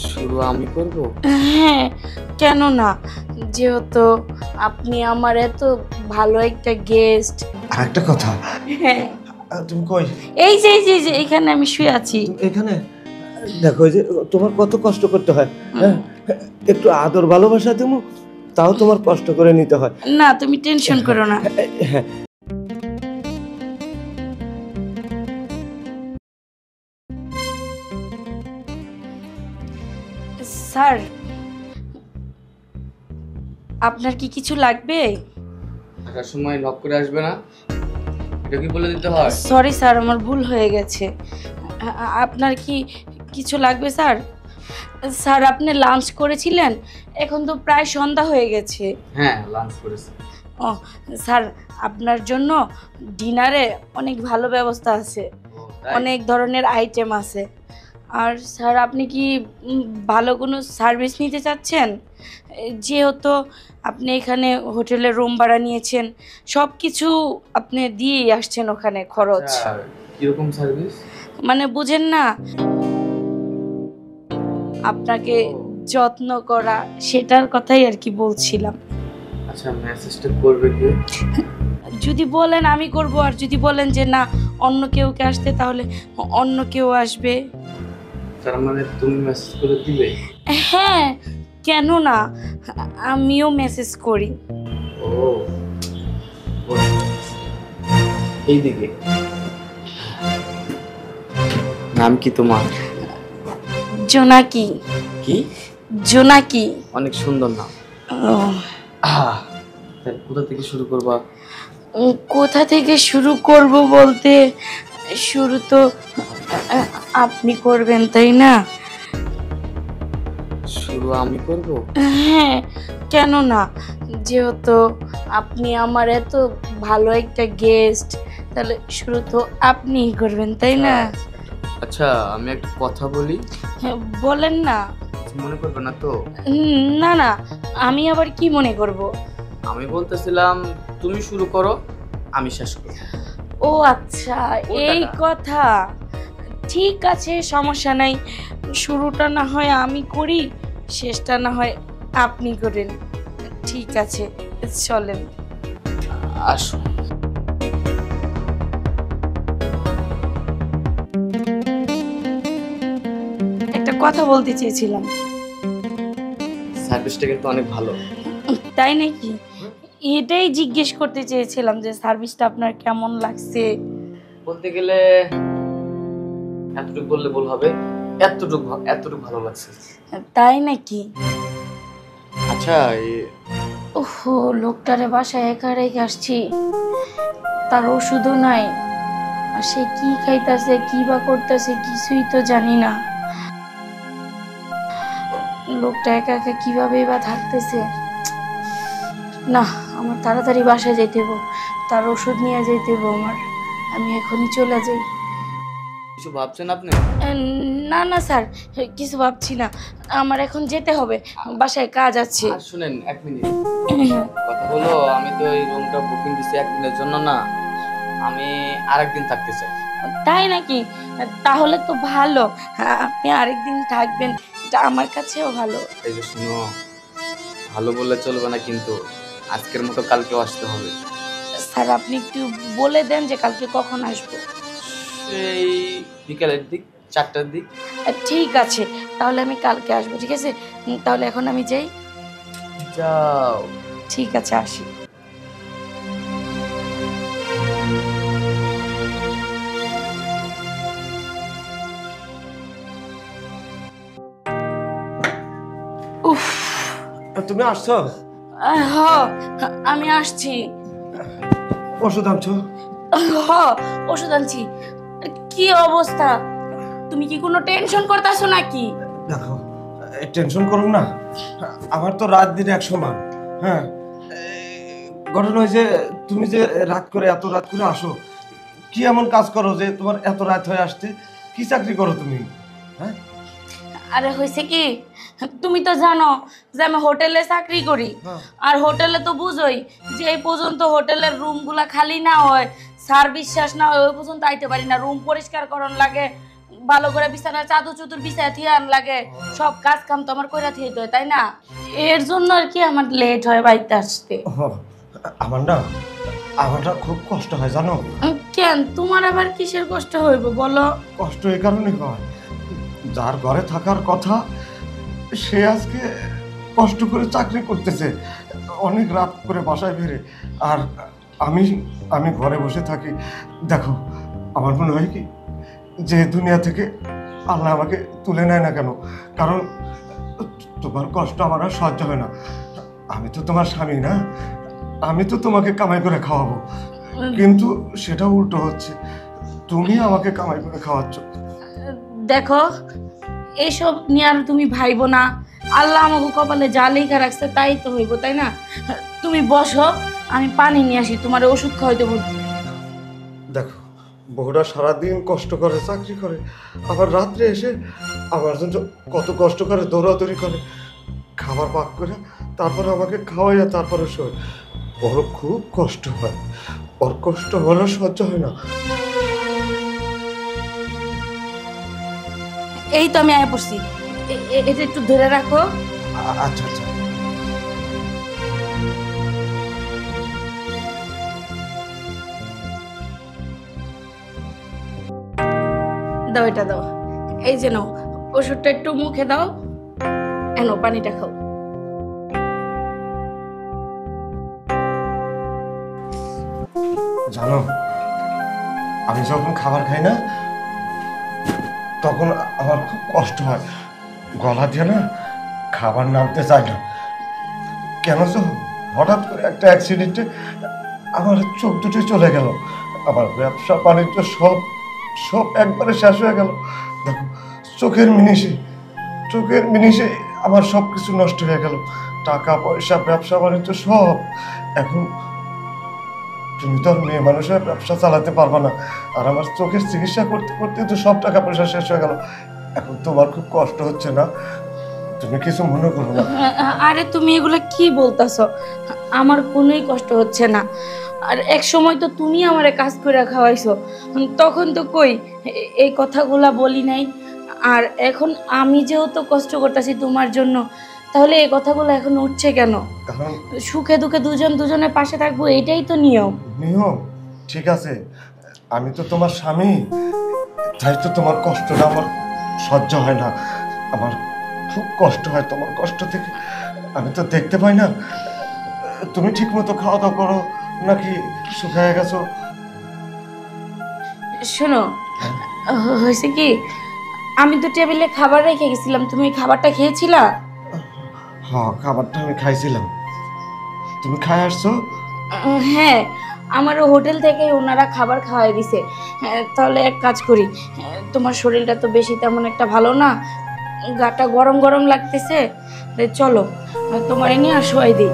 শুরু আমি করব? হ্যাঁ, কেন না? যেহেতু আপনি আমার এত ভালো একটা গেস্ট। আরেকটা কথা, হ্যাঁ, তুমি কই? এই যে এখানে আমি শুয়ে আছি। তুমি এখানে দেখো, এই যে তোমার কত কষ্ট করতে হয়, হ্যাঁ? একটু আদর ভালোবাসা দেবো, তাও তোমার কষ্ট করে নিতে হয়। না, তুমি টেনশন করো না। হ্যাঁ, স্যার, আপনার কি কিছু লাগবে? আসার সময় নক করে আসবে না? এটা কি বলে দিতে হয়? সরি স্যার, আমার ভুল হয়ে গেছে। আপনার কি কিছু লাগবে স্যার? স্যার, আপনি লাঞ্চ করেছিলেন? এখন তো প্রায় সন্ধ্যা হয়ে গেছে। হ্যাঁ, লাঞ্চ করেছি। ও স্যার, আপনার জন্য ডিনারে অনেক ভালো ব্যবস্থা আছে, তাই? অনেক ধরনের আইটেম আছে। আর স্যার, আপনি কি ভালো কোনো সার্ভিস নিতে চাচ্ছেন? যেহেতু আপনি এখানে হোটেলে রুম ভাড়া নিয়েছেন, সব কিছু আপনি দিয়েই আসছেন ওখানে খরচ। আচ্ছা, কিরকম সার্ভিস? মানে বুঝেন না, আপনাকে যত্ন করা, সেটার কথাই আর কি বলছিলাম। আচ্ছা, মেসেজটা করবে কে? যদি বলেন আমি করব, আর যদি বলেন যে না অন্য কেউকে আসতে, তাহলে অন্য কেউ আসবে। তার মানে তুমি মেসেজ করে দিবে? হ্যাঁ, কেন না, আমিও মেসেজ করি। ও, এইদিকে। নাম কি তোমার? জোনাকি। কি? জোনাকি। অনেক সুন্দর নাম। ও, তাহলে কোথা থেকে শুরু করবা? কোথা থেকে শুরু করব বলতে, শুরু তো আপনি করবেন, তাই না? শুরু আমি করব? হ্যাঁ, কেন না? যেহেতু আপনি আমার এত ভালো একটা গেস্ট, তাহলে শুরু তো আপনিই করবেন, তাই না? আচ্ছা, আমি একটা কথা বলি, হ্যাঁ, বলেন না। কিছু মনে করবে না তো? না না, আমি আবার কি মনে করব? আমি বলতেছিলাম তুমি শুরু করো, আমি শেষ করব। ও আচ্ছা, ওটা এই না। কথা। ঠিক আছে, সমস্যা নাই। শুরুটা না হয় আমি করি, শেষটা না হয় আপনি করেন। ঠিক আছে, চলেন। আসো। একটা কথা বলতে চেয়েছিলাম। সার্ভিসটা কিন্তু অনেক ভালো। তাই নাকি? এটাই জিজ্ঞেস করতে চেয়েছিলাম যে সার্ভিসটা আপনার কেমন লাগছে। বলতে গেলে এতটুকু বললে ভুল হবে, এতটুকু ভালো লাগছে। তাই নাকি? আচ্ছা, ওহো, লোকটারে বাসায় একা রেখে আসছি, তার ওষুধও নাই, আর সে কি খাইতেছে কি বা করতেছে কিছুই তো জানি না। লোকটা একা একা কিভাবে বা থাকতেছে। না, আমার তাড়াতাড়ি বাসায় যেতে হবে, তার ওষুধ নিয়ে যেতে হবে আমার। আমি এখনই চলে যাই। কিছু ভাবছেন আপনি? না না স্যার, কিছু ভাবছি না, আমার এখন যেতে হবে, বাসায় কাজ আছে। আর শুনেন, এক মিনিট। কথা হলো, আমি তো এই রুমটা বুকিং দিছি একদিনের জন্য না, আমি আরেকদিন থাকতে চাই। তাই নাকি? তাহলে তো ভালো, আপনি আরেকদিন থাকবেন, এটা আমার কাছেও ভালো। এই যে শুনো, ভালো বললে চলবে না কিন্তু, আজকের মতো কালকেও আসতে হবে। স্যার, আপনি একটু বলে দেন যে কালকে কখন আসবো। সেই বিকালের দিক, 4টার দিক। ঠিক আছে, তাহলে আমি কালকে আসবো, ঠিক আছে? তাহলে এখন আমি যাই। যাও। ঠিক আছে, আসি। উফ, তুমি আসছো? হ, আমি আসছি। ওষুধ আনছো? হ, ওষুধ আনছি। কি অবস্থা? তুমি কি কোনো টেনশন করতেছো নাকি? দেখো, টেনশন করো না, আমার তো রাত দিন এক সমান। হ্যাঁ, ঘটনা হয়েছে, তুমি যে এত রাত করে আসো, কি এমন কাজ করো যে তোমার এত রাত হয়ে আসতে? কি চাকরি করো তুমি? হ্যাঁ, আরে হয়েছে কি, তুমি তো জানো যে আমি হোটেলে চাকরি করি। আর হোটেলে তো বুঝোই যে এই পর্যন্ত হোটেলের রুমগুলা খালি না হয়, সার্ভিস শেষ না হয়, ওই পর্যন্ত আইতে পারি না। রুম পরিষ্কার করন লাগে, ভালো করে বিছানা চাদর চুদুর বিছায় থিয়ান লাগে, সব কাজ কাম তো আমার কইরা থিয়ে হয়, তাই না? এর জন্য আর কি আমার লেট হয় বাড়িতে আসতে। আমার না খুব কষ্ট হয় জানো। কেন, তোমার আবার কিসের কষ্ট হইব বলো? কষ্ট এই কারণে হয়, যার ঘরে থাকার কথা সে আজকে কষ্ট করে চাকরি করতেছে, অনেক রাত করে বাসায় ফিরে, আর আমি আমি ঘরে বসে থাকি। দেখো, আমার মনে হয় কি যে দুনিয়া থেকে আল্লাহ আমাকে তুলে নেয় না কেন, কারণ তোমার কষ্ট আমার আর সহ্য হয় না। আমি তো তোমার স্বামী না, আমি তো তোমাকে কামাই করে খাওয়াবো, কিন্তু সেটা উল্টো হচ্ছে, তুমি আমাকে কামাই করে খাওয়াচ্ছ। দেখো, এইসব নিয়ে আর তুমি ভাইবো না। আল্লাহ আমাকে কপালে যা লেখা রাখছে তাই তো হইব, তাই না? তুমি বসো, আমি পানি নিয়ে আসি, তোমার ওষুধ খাওয়াইতে বলবো। দেখো, বহুটা সারাদিন কষ্ট করে চাকরি করে, আবার রাত্রে এসে আমার জন্য কত কষ্ট করে দৌড়াদৌড়ি করে, খাবার পাক করে তারপরে আমাকে খাওয়াইয়া তারপরে শোয়। ওর খুব কষ্ট হয়, ওর কষ্ট হলে সহ্য হয় না। এই তো আমি আয় পড়ছি, এটা একটু ধরে রাখো। আচ্ছা আচ্ছা। দাও, এটা দাও, এই যে নাও, ওষুধটা একটু মুখে দাও, এনো পানিটা খাও। জানো, আমি যখন খাবার খাই না তখন আমার খুব কষ্ট হয়, গলা দিয়ে না খাবার নামতে চায় না। কেন তো হঠাৎ করে একটা অ্যাক্সিডেন্টে আমার চোখ দুটো চলে গেল, আমার ব্যবসা বাণিজ্য সব সব একবারে শেষ হয়ে গেল। দেখো, চোখের মিনিশে আমার সব কিছু নষ্ট হয়ে গেল, টাকা পয়সা ব্যবসা বাণিজ্য সব। এখন তুমি তো আর মেয়ে মানুষের ব্যবসা চালাতে পারবে না, আর আমার চোখের চিকিৎসা করতে করতে তো সব টাকা পয়সা শেষ হয়ে গেল। এখন তোমার খুব কষ্ট হচ্ছে না? তুমি কিছু মনে করো না। আরে তুমি এগুলো কি বলতাছো? আমার কোনোই কষ্ট হচ্ছে না। আর এক সময় তো তুমি আমারে কাজ করে খাওয়াইছো, তখন তো কই এই কথাগুলা বলি নাই। আর এখন আমি যেহেতু কষ্ট করতেছি তোমার জন্য, তাহলে এই কথাগুলো এখন উঠছে কেন? কারণ সুখে দুঃখে দুজন দুজনের পাশে থাকবো, এটাই তো নিয়ম। নিয়ম ঠিক আছে, আমি তো তোমার স্বামী, তাই তো তোমার কষ্টটা আমার সহ্য হয় না। আমার খুব কষ্ট হয় তোমার কষ্ট থেকে, আমি তো দেখতে পাই না। তুমি ঠিক মতো খাওয়া দাওয়া করো নাকি শুকিয়ে গেছো? শোনো, হয়েছে কি, আমি তো টেবিলে খাবার রেখে গেছিলাম, তুমি খাবারটা খেয়েছিলা? হ্যাঁ, খাবারটা আমি খাইছিলাম। তুমি খাই আসছো? হ্যাঁ, আমারও হোটেল থেকে ওনারা খাবার খাওয়াই দিছে। তাহলে এক কাজ করি, তোমার শরীরটা তো বেশি তেমন একটা ভালো না, গাটা গরম গরম লাগতেছে, চলো তোমার নিয়ে আর শোয়াই দিই।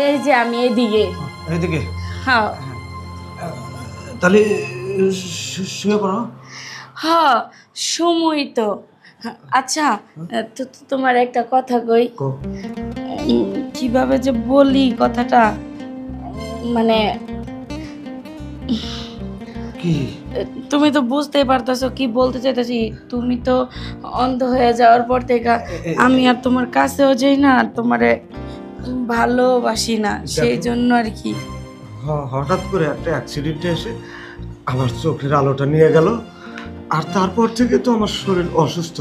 এই যে আমি এদিকে। এইদিকে? হ্যাঁ তাহলে শুয়ে পড়ো। হ্যাঁ, সময় তো। আচ্ছা, তোমার একটা কথা কই, কিভাবে যে বলি কথাটা, মানে কি? তুমি তো বুঝতেই পারতেছো কি বলতে চাইতেছি। তুমি তো অন্ধ হয়ে যাওয়ার পর থেকে আমি আর তোমার কাছেও যাই না, আর তোমারে ভালোবাসি না, সেই জন্য আর কি। হঠাৎ করে একটা অ্যাক্সিডেন্টে এসে আমার চোখের আলোটা নিয়ে গেল, আর তারপর থেকে তো আমার শরীর অসুস্থ।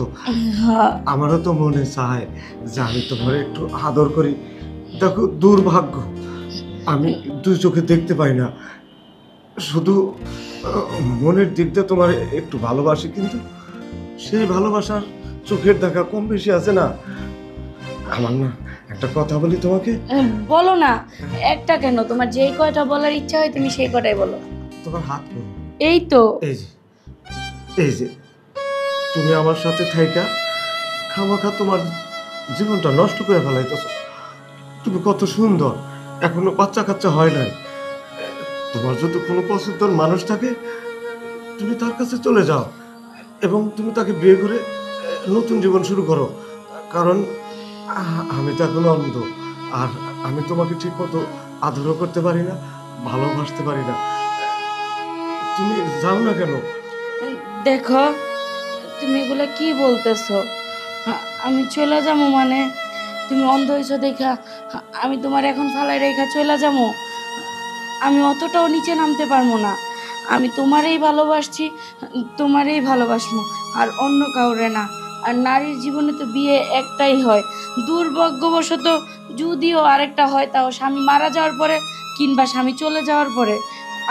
হ্যাঁ, আমারও তো মনে চায় যে আমি তোমার একটু আদর করি। দেখো, দুর্ভাগ্য আমি দুই চোখে দেখতে পাই না, শুধু মনের দিক দিয়ে তোমার একটু ভালোবাসি, কিন্তু সেই ভালোবাসার চোখের দেখা কম বেশি আছে না। আমার না একটা কথা বলি তোমাকে। বলো না, একটা কেন, তোমার যেই কয়টা বলার ইচ্ছা হয় তুমি সেই কয়টাই বলো। তোমার হাত করো। এই তো, এই যে তুমি আমার সাথে থাইকা খামাখা তোমার জীবনটা নষ্ট করে ফেলাইতেছ। তুমি কত সুন্দর, এখনো বাচ্চা কাচ্চা হয় নাই। তোমার যদি কোনো পছন্দের মানুষ থাকে তুমি তার কাছে চলে যাও, এবং তুমি তাকে বিয়ে করে নতুন জীবন শুরু করো। কারণ আমি তো এখন অন্ধ, আর আমি তোমাকে ঠিক মতো আদরও করতে পারি না, ভালোবাসতে পারি না। তুমি যাও না কেন? দেখো, তুমি এগুলা কি বলতেছো? আমি চলে যাবো মানে? তুমি অন্ধ হয়েছো দেখা আমি তোমার এখন ফালাই রেখা চলে যাবো? আমি অতটাও নিচে নামতে পারবো না। আমি তোমারই ভালোবাসছি, তোমারই ভালোবাসবো, আর অন্য কাউরে না। আর নারীর জীবনে তো বিয়ে একটাই হয়। দুর্ভাগ্যবশত যদিও আরেকটা হয়, তাও স্বামী মারা যাওয়ার পরে কিংবা স্বামী চলে যাওয়ার পরে।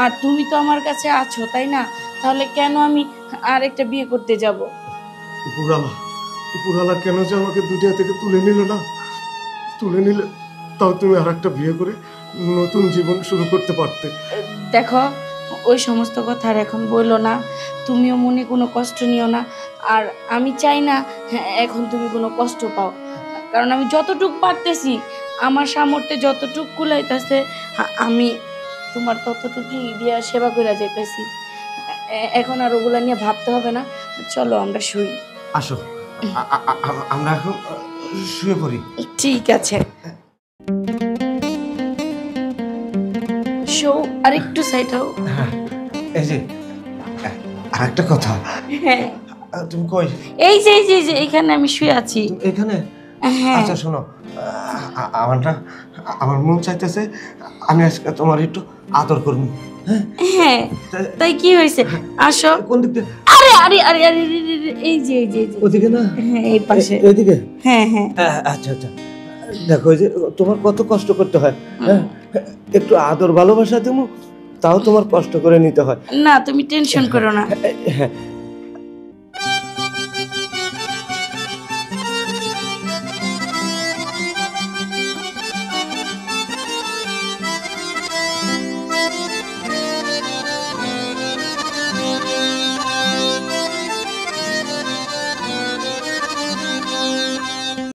আর তুমি তো আমার কাছে আছো, তাই না? তাহলে কেন আমি আরেকটা বিয়ে করতে যাব? উপরালা, উপরালা কেন যে আমাকে দুনিয়া থেকে তুলে নিল না? তুলে নিলে তাও তুমি আর একটা বিয়ে করে নতুন জীবন শুরু করতে পারতে। দেখো, ওই সমস্ত কথা আর এখন বললো না। তুমিও মনে কোনো কষ্ট নিও না। আর আমি চাই না এখন তুমি কোনো কষ্ট পাও, কারণ আমি যতটুক পারতেছি, আমার সামর্থ্যে যতটুক কুলাইতেছে, আমি তোমার ততটুকুই দিয়া সেবা করে যেতেছি। এখন আর ওগুলা নিয়ে ভাবতে হবে না। চলো আমরা শুই। আসো, আমরা এখন শুয়ে পড়ি। ঠিক আছে, শো আর একটু সাইড হও। হ্যাঁ, এই যে আর একটা কথা। হ্যাঁ, তুমি কই? এই যে এখানে আমি শুয়ে আছি। তুমি এখানে? হ্যাঁ। আচ্ছা শোনো, আমার না, আমার মন চাইতেছে আমি আজকে তোমার একটু আদর করবো। হ্যাঁ, হ্যাঁ, তাই কি হয়েছে? আসো। কোন দিক দিয়ে? আরে আরে আরে আরে আরে, আরে, এই যে ওদিকে না? হ্যাঁ, এই পাশে। এদিকে? হ্যাঁ হ্যাঁ। আচ্ছা আচ্ছা, দেখো ওই যে তোমার কত কষ্ট করতে হয়, হ্যাঁ, একটু আদর ভালোবাসা দেবো, তাও তোমার কষ্ট করে নিতে হয়। না, তুমি টেনশন করো না। হ্যাঁ,